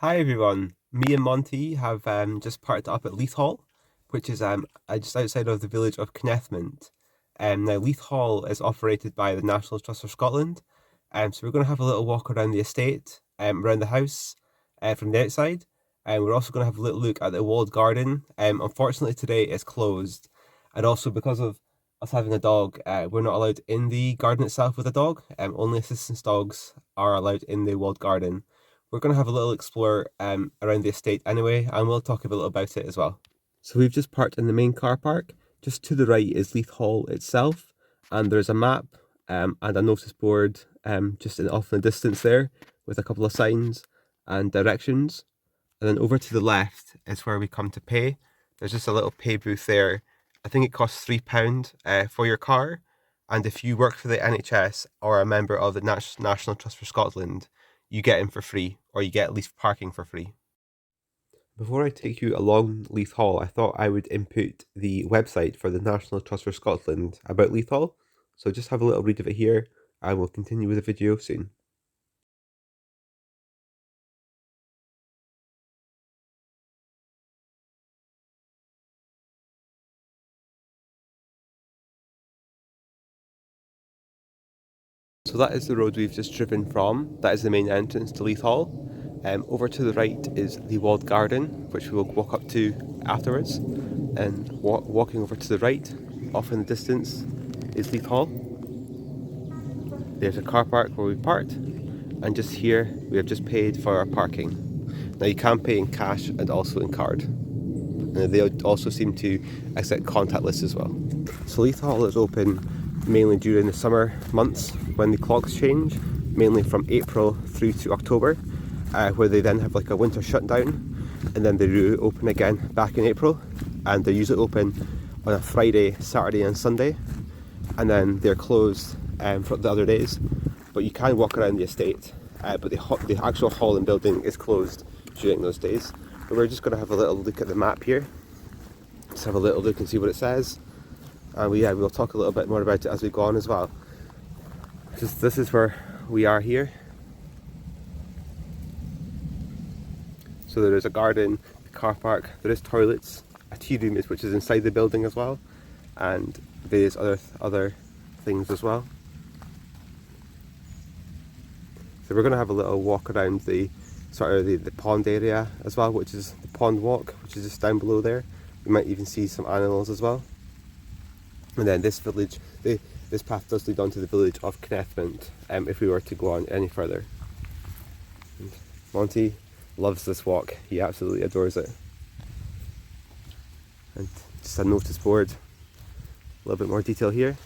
Hi everyone, me and Monty have just parked up at Leith Hall, which is just outside of the village of Kennethmont. Now Leith Hall is operated by the National Trust for Scotland, so we're going to have a little walk around the estate, around the house, from the outside, and we're also going to have a little look at the walled garden. Unfortunately today it's closed, and also because of us having a dog, we're not allowed in the garden itself with a dog. Only assistance dogs are allowed in the walled garden. We're going to have a little explore around the estate anyway, and we'll talk a little about it as well. So we've just parked in the main car park. Just to the right is Leith Hall itself, and there's a map and a notice board just off in the distance there with a couple of signs and directions. And then over to the left is where we come to pay. There's just a little pay booth there. I think it costs £3 for your car, and if you work for the NHS or a member of the National Trust for Scotland, you get in for free, or you get at least parking for free. Before I take you along Leith Hall, I thought I would input the website for the National Trust for Scotland about Leith Hall. So just have a little read of it here, and we'll continue with the video soon. So that is the road we've just driven from. That is the main entrance to Leith Hall. Over to the right is the walled garden, which we will walk up to afterwards. And walking over to the right, off in the distance, is Leith Hall. There's a car park where we parked, and just here we have just paid for our parking. Now you can pay in cash and also in card. And they also seem to accept contactless as well. So Leith Hall is open mainly during the summer months when the clocks change, mainly from April through to October, where they then have like a winter shutdown, and then they reopen again back in April, and they're usually open on a Friday, Saturday and Sunday, and then they're closed for the other days. But you can walk around the estate, but the actual hall and building is closed during those days. But we're just going to have a little look at the map here, just have a little look and see what it says. And we'll talk a little bit more about it as we go on as well. This is where we are here. So there is a garden, a car park, there is toilets, a tea room which is inside the building as well, and various other things as well. So we're going to have a little walk around the pond area as well, which is the pond walk, which is just down below there. We might even see some animals as well. And then this village, this path does lead on to the village of Kennethmont, if we were to go on any further. And Monty loves this walk, he absolutely adores it. And just a notice board, a little bit more detail here.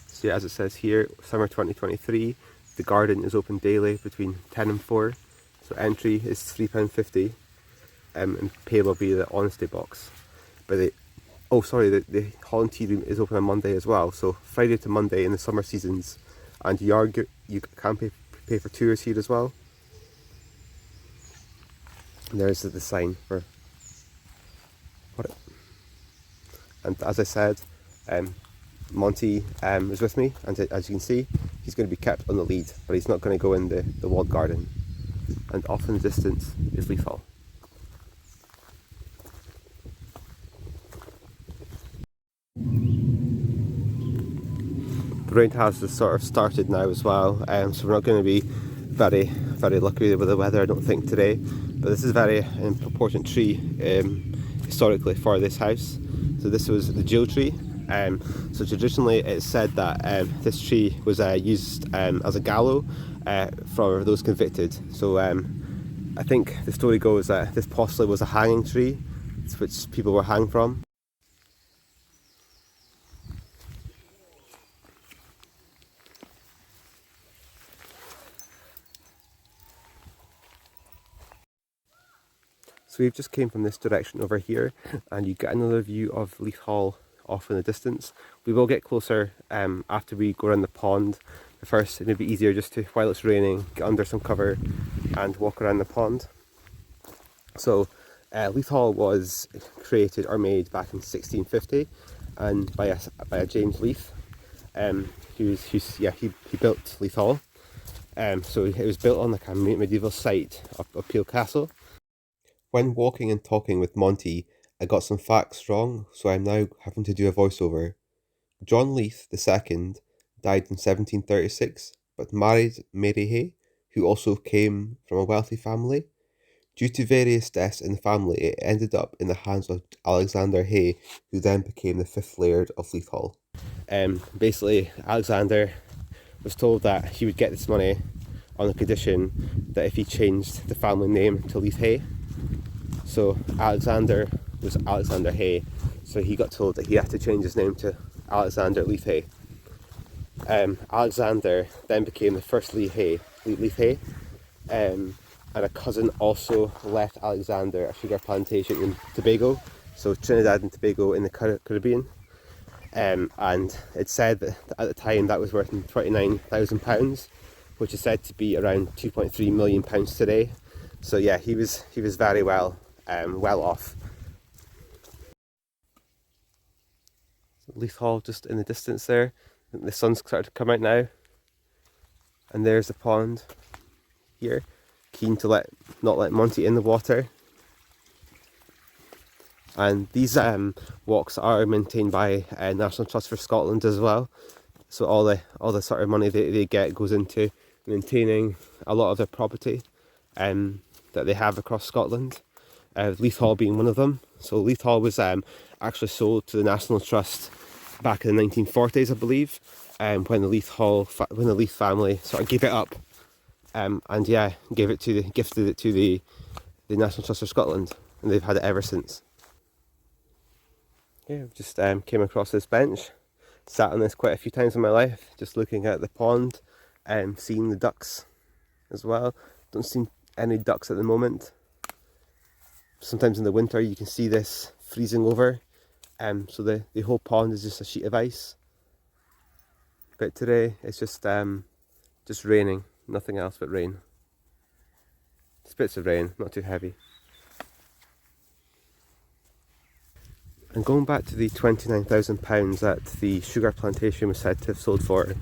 So yeah, as it says here, summer 2023, the garden is open daily between 10 and 4, so entry is £3.50, and pay will be the honesty box. But the hall and tea room is open on Monday as well, so Friday to Monday in the summer seasons, and you can pay for tours here as well. And there's the sign for it. And as I said, Monty is with me, and as you can see, he's going to be kept on the lead, but he's not going to go in the walled garden. And off in the distance is Leith Hall. The rain has just sort of started now as well, so we're not going to be very lucky with the weather, I don't think, today. But this is a very important tree historically for this house. So this was the Dule Tree. So traditionally it's said that this tree was used as a gallows for those convicted. So I think the story goes that this possibly was a hanging tree, which people were hanged from. So we've just came from this direction over here, and you get another view of Leith Hall off in the distance. We will get closer after we go around the pond. But first, it may be easier just to, while it's raining, get under some cover and walk around the pond. So Leith Hall was created or made back in 1650, and by a James Leith. He built Leith Hall. So it was built on like a medieval site of Peel Castle. When walking and talking with Monty, I got some facts wrong, so I'm now having to do a voiceover. John Leith II died in 1736, but married Mary Hay, who also came from a wealthy family. Due to various deaths in the family, it ended up in the hands of Alexander Hay, who then became the fifth laird of Leith Hall. Basically, Alexander was told that he would get this money on the condition that if he changed the family name to Leith-Hay. So Alexander was Alexander Hay, so he got told that he had to change his name to Alexander Leith-Hay. Alexander then became the first Leith-Hay, and a cousin also left Alexander a sugar plantation in Tobago, so Trinidad and Tobago in the Caribbean. And it's said that at the time that was worth £29,000, which is said to be around £2.3 million today. So yeah, he was very well off. Leith Hall just in the distance there. The sun's started to come out now, and there's the pond here. Keen to not let Monty in the water. And these walks are maintained by National Trust for Scotland as well. So all the sort of money they get goes into maintaining a lot of their property that they have across Scotland. Leith Hall being one of them. So Leith Hall was actually sold to the National Trust back in the 1940s, I believe, when the Leith family sort of gave it up, and yeah, gifted it to the National Trust for Scotland, and they've had it ever since. Yeah, I've just came across this bench, sat on this quite a few times in my life, just looking at the pond and seeing the ducks as well. Don't see any ducks at the moment. Sometimes in the winter you can see this freezing over, so the whole pond is just a sheet of ice. But today it's just raining, nothing else but rain. Spits of rain, not too heavy. And going back to the £29,000 that the sugar plantation was said to have sold for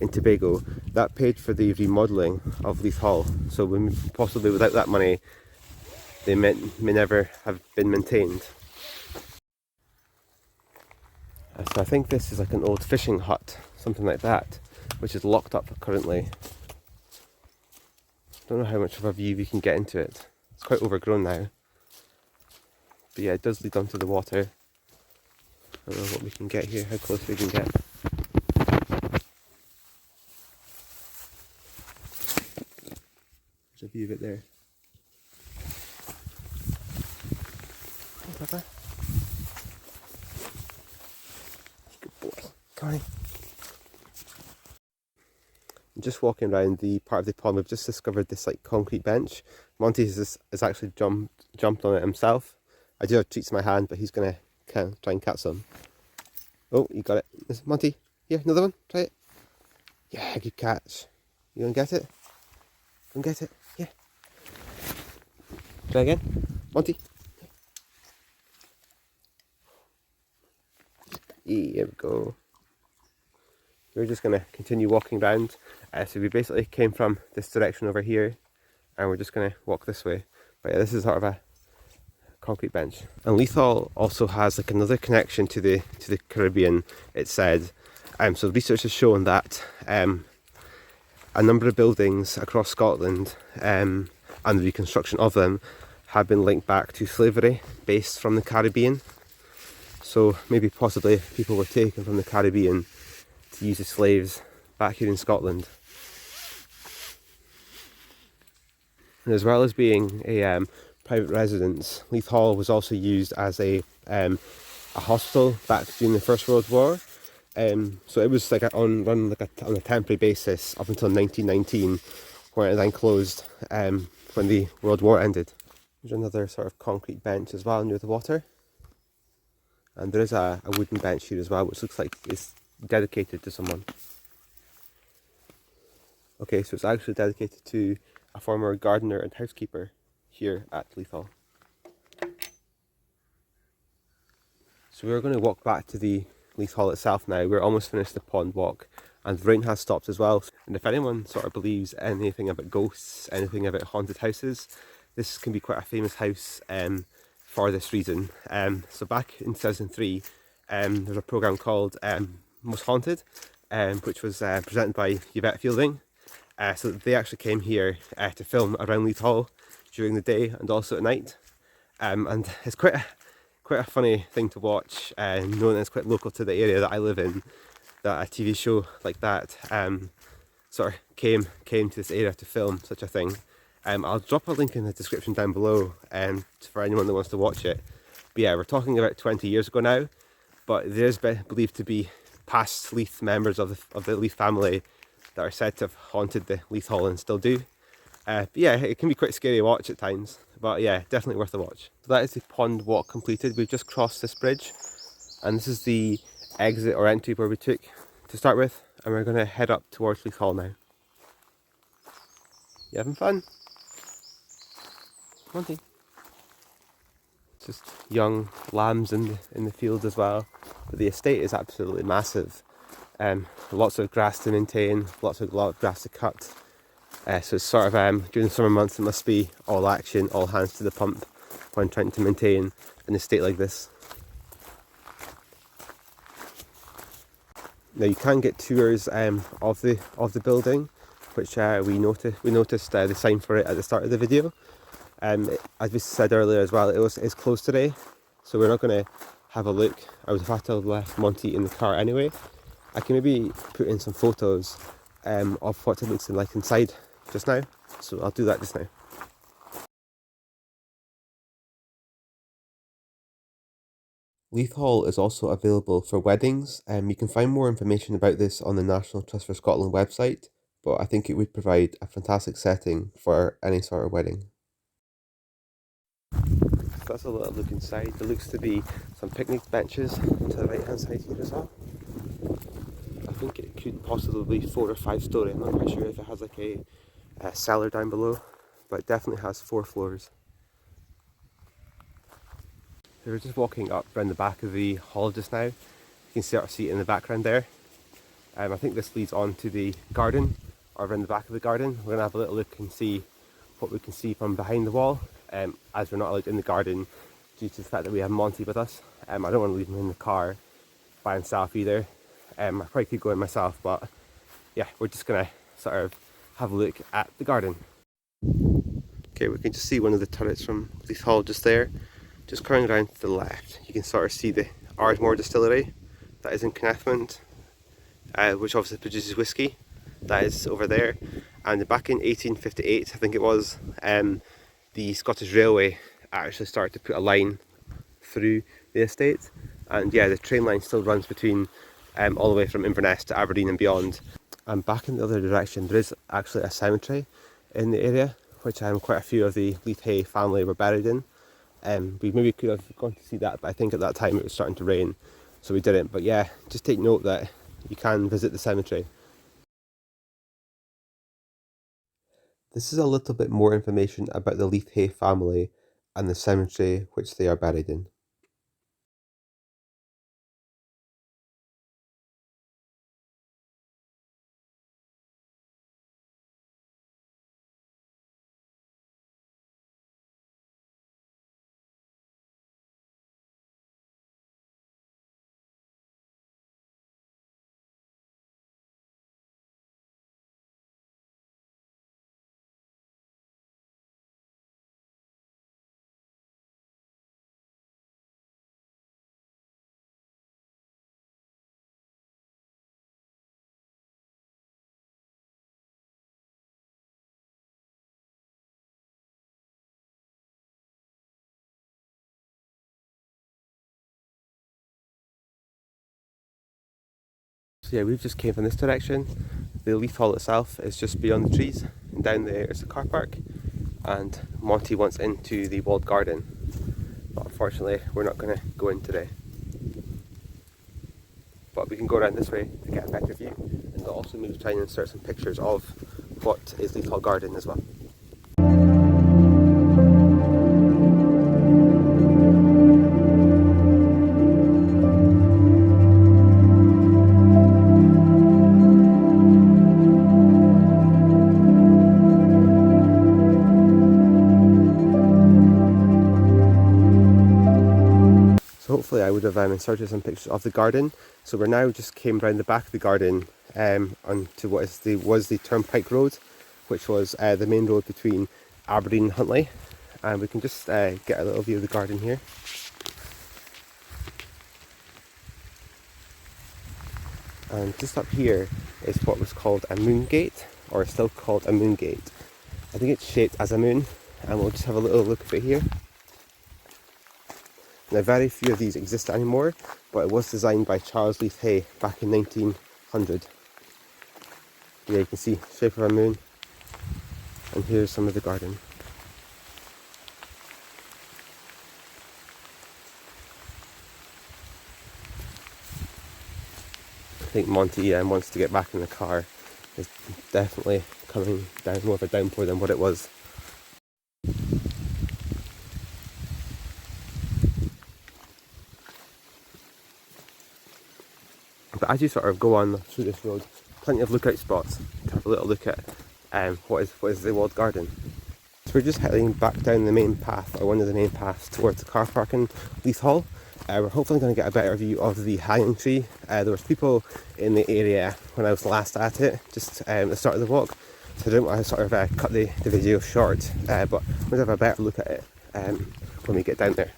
in Tobago, that paid for the remodelling of Leith Hall. So possibly without that money, they may never have been maintained. So I think this is like an old fishing hut, something like that, which is locked up currently. Don't know how much of a view we can get into it. It's quite overgrown now. But yeah, it does lead onto the water. I don't know what we can get here, how close we can get. There's a view of it there. Hey, Papa. Good boy. Come on in. I'm just walking around the part of the pond. We've just discovered this like concrete bench. Monty has actually jumped on it himself. I do have treats in my hand, but he's gonna try and catch some. Oh, you got it. Monty, here, another one. Try it. Yeah, good catch. You gonna get it? Go and get it. Yeah. Try again. Monty. Here we go. We're just going to continue walking around. So we basically came from this direction over here, and we're just going to walk this way. But yeah, this is sort of a concrete bench. And Leith Hall also has like another connection to the Caribbean, it said. So research has shown that a number of buildings across Scotland and the reconstruction of them have been linked back to slavery based from the Caribbean. So maybe possibly people were taken from the Caribbean to use as slaves back here in Scotland. And as well as being a private residence, Leith Hall was also used as a hospital back during the First World War. So it was like on a temporary basis up until 1919, where it then closed when the World War ended. There's another sort of concrete bench as well near the water, and there is a wooden bench here as well, which looks like it's dedicated to someone. Okay, so it's actually dedicated to a former gardener and housekeeper here at Leith Hall. So we're going to walk back to the Leith Hall itself now. We're almost finished the pond walk, and the rain has stopped as well. And if anyone sort of believes anything about ghosts, anything about haunted houses, this can be quite a famous house for this reason. So back in 2003, there's a programme called Most Haunted, which was presented by Yvette Fielding. So they actually came here to film around Leith Hall during the day and also at night. And it's quite a funny thing to watch, knowing it's quite local to the area that I live in, that a TV show like that sort of came to this area to film such a thing. I'll drop a link in the description down below for anyone that wants to watch it. But yeah, we're talking about 20 years ago now, but there's believed to be past Leith members of the Leith family that are said to have haunted the Leith Hall and still do. But yeah, it can be quite scary to watch at times, but yeah, definitely worth a watch. So that is the pond walk completed. We've just crossed this bridge, and this is the exit or entry where we took to start with, and we're going to head up towards Leith Hall now. You having fun? Monty. Just young lambs in the field as well, but the estate is absolutely massive. Lots of grass to maintain, lot of grass to cut. So it's sort of during the summer months it must be all action, all hands to the pump when trying to maintain an estate like this. Now you can get tours of the building, which we noticed the sign for it at the start of the video. As we said earlier as well, it's closed today, so we're not going to have a look. I would have had to have left Monty in the car anyway. I can maybe put in some photos of what it looks like inside just now, so I'll do that just now. Leith Hall is also available for weddings. You can find more information about this on the National Trust for Scotland website, but I think it would provide a fantastic setting for any sort of wedding. So that's a little look inside. There looks to be some picnic benches to the right hand side here as well. I think it could possibly be 4 or 5 story. I'm not quite sure if it has like a cellar down below, but it definitely has 4 floors. So we're just walking up around the back of the hall just now. You can sort of see it in the background there. I think this leads on to the garden, or around the back of the garden. We're going to have a little look and see what we can see from behind the wall, as we're not allowed in the garden due to the fact that we have Monty with us. I don't want to leave him in the car by himself either. I probably could go in myself, but yeah, we're just going to sort of have a look at the garden. Okay, we can just see one of the turrets from Leith Hall just there. Just coming around to the left, you can sort of see the Ardmore distillery that is in Kennethmont, which obviously produces whiskey. That is over there. And back in 1858, I think it was, the Scottish Railway actually started to put a line through the estate. And yeah, the train line still runs between all the way from Inverness to Aberdeen and beyond. And back in the other direction, there is actually a cemetery in the area, which quite a few of the Leith-Hay family were buried in. We maybe could have gone to see that, but I think at that time it was starting to rain, so we didn't. But yeah, just take note that you can visit the cemetery. This is a little bit more information about the Leith-Hay family and the cemetery which they are buried in. So yeah, we've just came from this direction. The Leith Hall itself is just beyond the trees, and down there is the car park, and Monty wants into the walled garden, but unfortunately we're not going to go in today. But we can go around this way to get a better view, and we'll also maybe try and insert some pictures of what is Leith Hall Garden as well. Hopefully I would have inserted some pictures of the garden. So we're now just came round the back of the garden onto what was the Turnpike Road, which was the main road between Aberdeen and Huntly. And we can just get a little view of the garden here. And just up here is what was called a moon gate, or still called a moon gate. I think it's shaped as a moon, and we'll just have a little look at it here. Now, very few of these exist anymore, but it was designed by Charles Leith-Hay back in 1900. Yeah, you can see shape of a moon, and here's some of the garden. I think Monty wants to get back in the car. It's definitely coming down, more of a downpour than what it was. But as you sort of go on through this road, plenty of lookout spots to have a little look at what is the walled garden. So we're just heading back down the main path, or one of the main paths, towards the car park in Leith Hall. We're hopefully going to get a better view of the hanging tree. There was people in the area when I was last at it, just at the start of the walk, so I didn't want to sort of cut the video short, but we're going to have a better look at it when we get down there.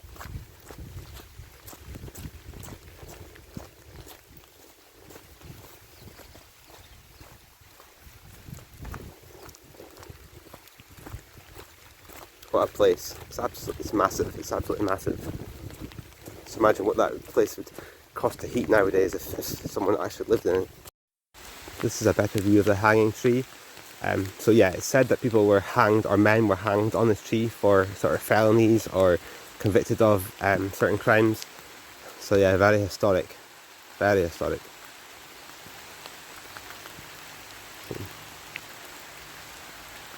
What a place. It's massive. It's absolutely massive. So imagine what that place would cost to heat nowadays if someone actually lived in it. This is a better view of the hanging tree. So yeah, it's said that people were hanged, or men were hanged on this tree for sort of felonies or convicted of certain crimes. So yeah, very historic. Very historic.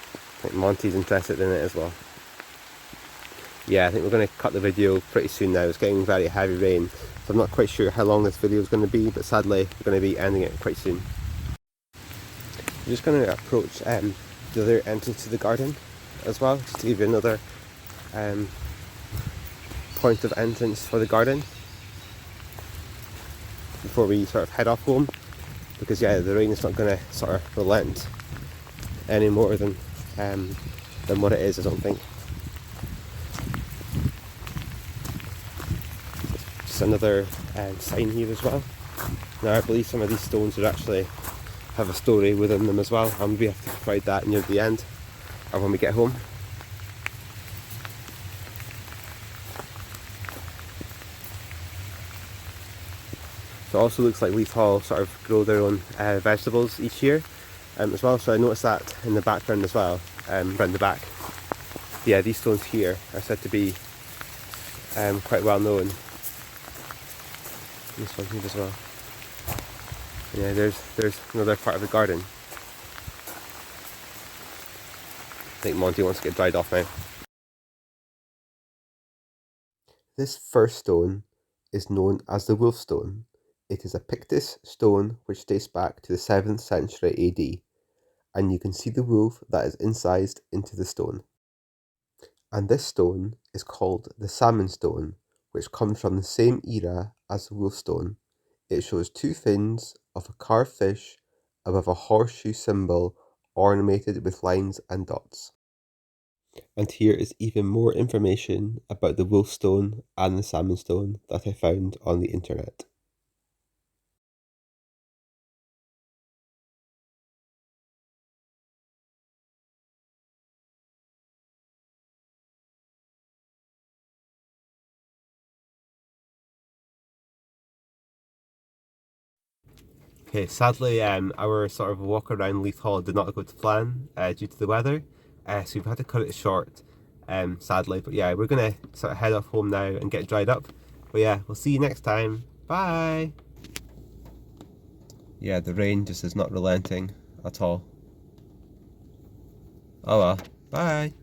I think Monty's interested in it as well. Yeah, I think we're going to cut the video pretty soon now. It's getting very heavy rain, so I'm not quite sure how long this video is going to be, but sadly we're going to be ending it quite soon. I'm just going to approach the other entrance to the garden as well, just to give you another point of entrance for the garden before we sort of head off home, because yeah, the rain is not going to sort of relent any more than what it is, I don't think. Another sign here as well. Now I believe some of these stones would actually have a story within them as well, and we have to provide that near the end or when we get home. So it also looks like Leith Hall sort of grow their own vegetables each year as well, so I noticed that in the background as well, around the back. Yeah, these stones here are said to be quite well known. This one here as well. Yeah, there's another part of the garden. I think Monty wants to get dried off now. This first stone is known as the Wolf Stone. It is a Pictus stone which dates back to the 7th century AD, and you can see the wolf that is incised into the stone. And this stone is called the Salmon Stone, which comes from the same era as the Wolf Stone. It shows two fins of a carved fish above a horseshoe symbol ornamented with lines and dots. And here is even more information about the Wolf Stone and the Salmon Stone that I found on the internet. Okay, sadly, our sort of walk around Leith Hall did not go to plan due to the weather, so we've had to cut it short, sadly. But yeah, we're gonna sort of head off home now and get dried up. But yeah, we'll see you next time. Bye! Yeah, the rain just is not relenting at all. Oh well, bye!